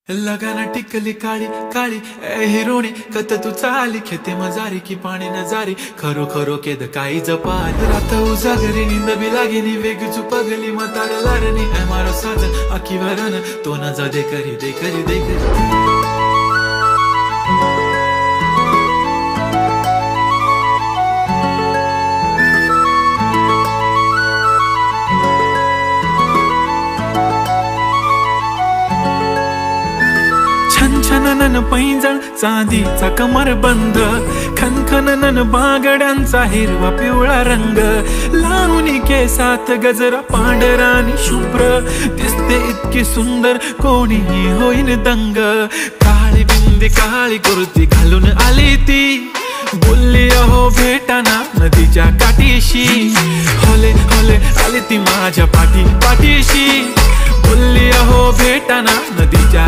लगाना टिकली काळी काळी ए हिरोणी कत तू चाली खेते मजारी की पाणी नजारी खरो खरो केद काही जपाल रात उजागरी नींद बी लागेनी वेग चुपगली मतार लारनी ए मारो साजन आखी वरन तो न जा दे करी दे करी दे करी छनछनन पैंजण चांदीचा कमरबंद खनखनन बांगड्यांचा हिरवा पिवळा रंग लावणी केसात गजरा पांढरा आणि शुभ्र दिसते इतकी सुंदर कोणीही होईन दंग काळी बिंदी काळी कुर्ती घालून आली ती बोलली अहो भेटाना नदीच्या काठीशी होले होले आली ती माझ्या पाठीशी बोलली अहो भेटाना नदीच्या